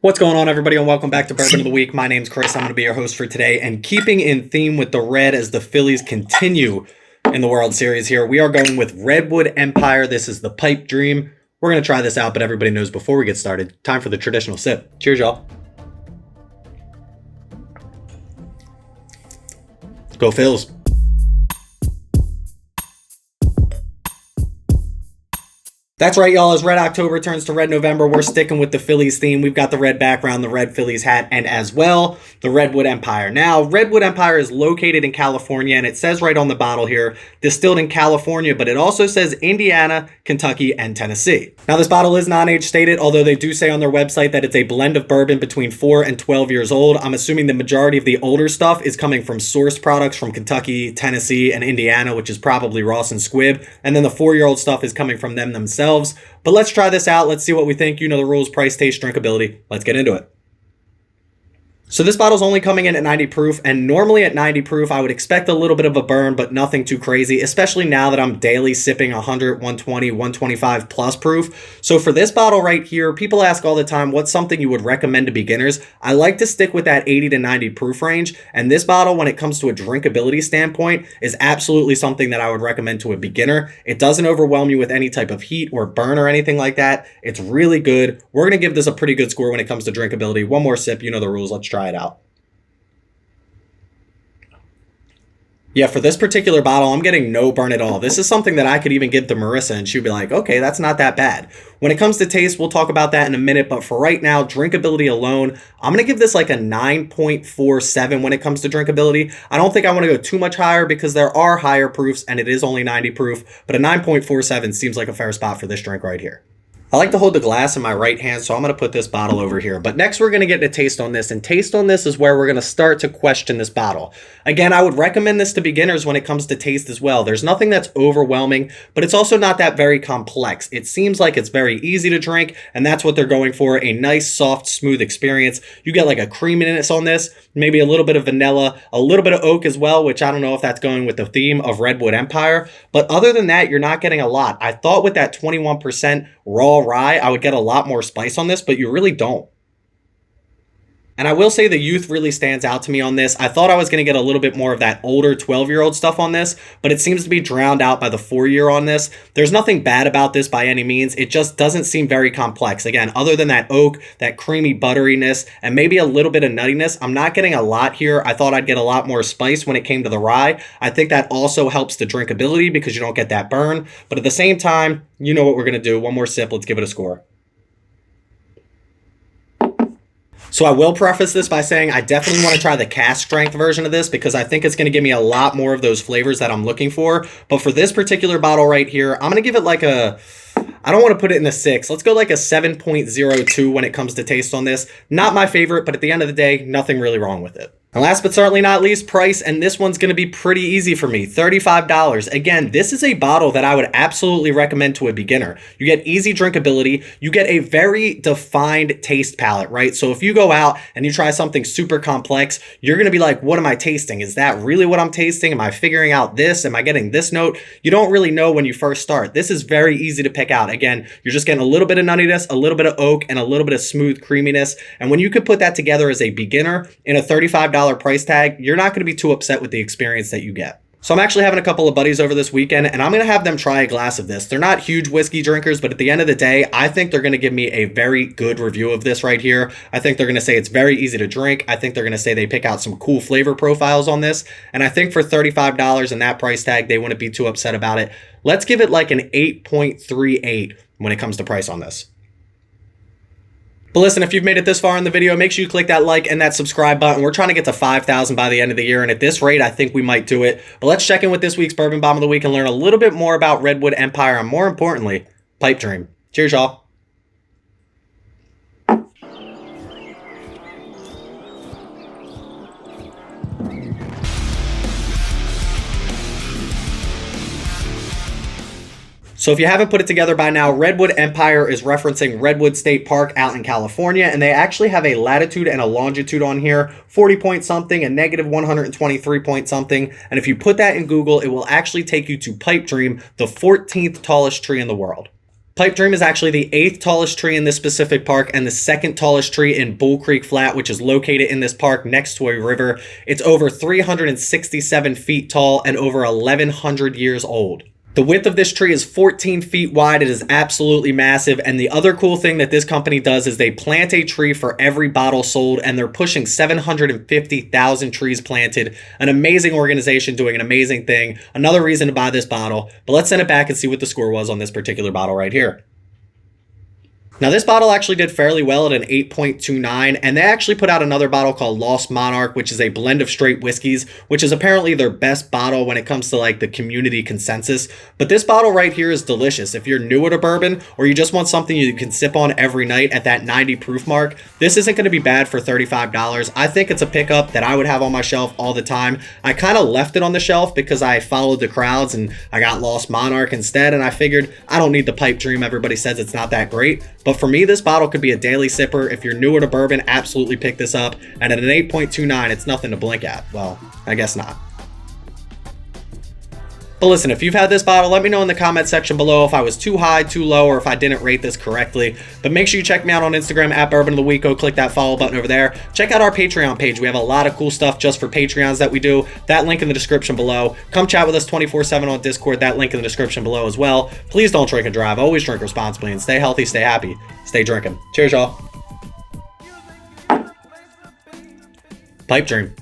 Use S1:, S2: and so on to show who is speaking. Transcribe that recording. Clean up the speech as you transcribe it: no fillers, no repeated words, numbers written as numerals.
S1: What's going on, everybody, and welcome back to Bourbon of the Week. My name's Chris. I'm going to be your host for today, and keeping in theme with the red as the Phillies continue in the World Series here, we are going with Redwood Empire. This is the Pipe Dream. We're going to try this out, but everybody knows before we get started, time for the traditional sip. Cheers, y'all. Go Phils. That's right, y'all. As Red October turns to Red November, we're sticking with the Phillies theme. We've got the red background, the red Phillies hat, and as well, the Redwood Empire. Now, Redwood Empire is located in California, and it says right on the bottle here, distilled in California, but it also says Indiana, Kentucky, and Tennessee. Now, this bottle is non-age stated, although they do say on their website that it's a blend of bourbon between 4 and 12 years old. I'm assuming the majority of the older stuff is coming from sourced products from Kentucky, Tennessee, and Indiana, which is probably Ross and Squibb, and then the 4-year-old stuff is coming from them themselves. But let's try this out. Let's see what we think. You know the rules: price, taste, drinkability. Let's get into it. So this bottle's only coming in at 90 proof, and normally at 90 proof, I would expect a little bit of a burn, but nothing too crazy, especially now that I'm daily sipping 100, 120, 125 plus proof. So for this bottle right here, people ask all the time, what's something you would recommend to beginners? I like to stick with that 80 to 90 proof range, and this bottle, when it comes to a drinkability standpoint, is absolutely something that I would recommend to a beginner. It doesn't overwhelm you with any type of heat or burn or anything like that. It's really good. We're going to give this a pretty good score when it comes to drinkability. One more sip, you know the rules. Let's try it out. Yeah, for this particular bottle, I'm getting no burn at all. This is something that I could even give to Marissa, and she'd be like, okay, that's not that bad. When it comes to taste, we'll talk about that in a minute, but for right now, drinkability alone, I'm going to give this like a 9.47 when it comes to drinkability. I don't think I want to go too much higher because there are higher proofs, and it is only 90 proof, but a 9.47 seems like a fair spot for this drink right here. I like to hold the glass in my right hand, so I'm going to put this bottle over here. But next, we're going to get a taste on this, and taste on this is where we're going to start to question this bottle. Again, I would recommend this to beginners when it comes to taste as well. There's nothing that's overwhelming, but it's also not that very complex. It seems like it's very easy to drink, and that's what they're going for, a nice, soft, smooth experience. You get like a creaminess on this, maybe a little bit of vanilla, a little bit of oak as well, which I don't know if that's going with the theme of Redwood Empire. But other than that, you're not getting a lot. I thought with that 21% raw rye, I would get a lot more spice on this, but you really don't. And I will say the youth really stands out to me on this. I thought I was going to get a little bit more of that older 12-year-old stuff on this, but it seems to be drowned out by the 4-year on this. There's nothing bad about this by any means. It just doesn't seem very complex. Again, other than that oak, that creamy butteriness, and maybe a little bit of nuttiness, I'm not getting a lot here. I thought I'd get a lot more spice when it came to the rye. I think that also helps the drinkability because you don't get that burn. But at the same time, you know what we're going to do. One more sip. Let's give it a score. So I will preface this by saying I definitely want to try the cask strength version of this because I think it's going to give me a lot more of those flavors that I'm looking for. But for this particular bottle right here, I'm going to give it like a, I don't want to put it in the 6. Let's go like a 7.02 when it comes to taste on this. Not my favorite, but at the end of the day, nothing really wrong with it. And last but certainly not least, price, and this one's going to be pretty easy for me, $35. Again, this is a bottle that I would absolutely recommend to a beginner. You get easy drinkability, you get a very defined taste palette, right? So if you go out and you try something super complex, you're going to be like, what am I tasting? Is that really what I'm tasting? Am I figuring out this? Am I getting this note? You don't really know when you first start. This is very easy to pick out. Again, you're just getting a little bit of nuttiness, a little bit of oak, and a little bit of smooth creaminess. And when you could put that together as a beginner in a $35 price tag, you're not going to be too upset with the experience that you get. So I'm actually having a couple of buddies over this weekend, and I'm going to have them try a glass of this. They're not huge whiskey drinkers, but at the end of the day, I think they're going to give me a very good review of this right here. I think they're going to say it's very easy to drink. I think they're going to say they pick out some cool flavor profiles on this. And I think for $35 and that price tag, they wouldn't be too upset about it. Let's give it like an 8.38 when it comes to price on this. But listen, if you've made it this far in the video, make sure you click that like and that subscribe button. We're trying to get to 5,000 by the end of the year, and at this rate, I think we might do it. But let's check in with this week's Bourbon Bomb of the Week and learn a little bit more about Redwood Empire and, more importantly, Pipe Dream. Cheers, y'all. So if you haven't put it together by now, Redwood Empire is referencing Redwood State Park out in California, and they actually have a latitude and a longitude on here, 40 point something and negative 123 point something. And if you put that in Google, it will actually take you to Pipe Dream, the 14th tallest tree in the world. Pipe Dream is actually the 8th tallest tree in this specific park and the 2nd tallest tree in Bull Creek Flat, which is located in this park next to a river. It's over 367 feet tall and over 1,100 years old. The width of this tree is 14 feet wide. It is absolutely massive. And the other cool thing that this company does is they plant a tree for every bottle sold, and they're pushing 750,000 trees planted. An amazing organization doing an amazing thing. Another reason to buy this bottle. But let's send it back and see what the score was on this particular bottle right here. Now, this bottle actually did fairly well at an 8.29, and they actually put out another bottle called Lost Monarch, which is a blend of straight whiskeys, which is apparently their best bottle when it comes to like the community consensus. But this bottle right here is delicious. If you're new at a bourbon or you just want something you can sip on every night at that 90 proof mark, this isn't going to be bad for $35. I think it's a pickup that I would have on my shelf all the time. I kind of left it on the shelf because I followed the crowds and I got Lost Monarch instead, and I figured I don't need the Pipe Dream. Everybody says it's not that great. But for me, this bottle could be a daily sipper. If you're new at a bourbon, absolutely pick this up. And at an 8.29, it's nothing to blink at. Well, I guess not. But listen, if you've had this bottle, let me know in the comment section below if I was too high, too low, or if I didn't rate this correctly. But make sure you check me out on Instagram at Bourbon of the Week. Go click that follow button over there. Check out our Patreon page. We have a lot of cool stuff just for Patreons that we do. That link in the description below. Come chat with us 24/7 on Discord. That link in the description below as well. Please don't drink and drive. Always drink responsibly and stay healthy, stay happy, stay drinking. Cheers, y'all. Pipe Dream.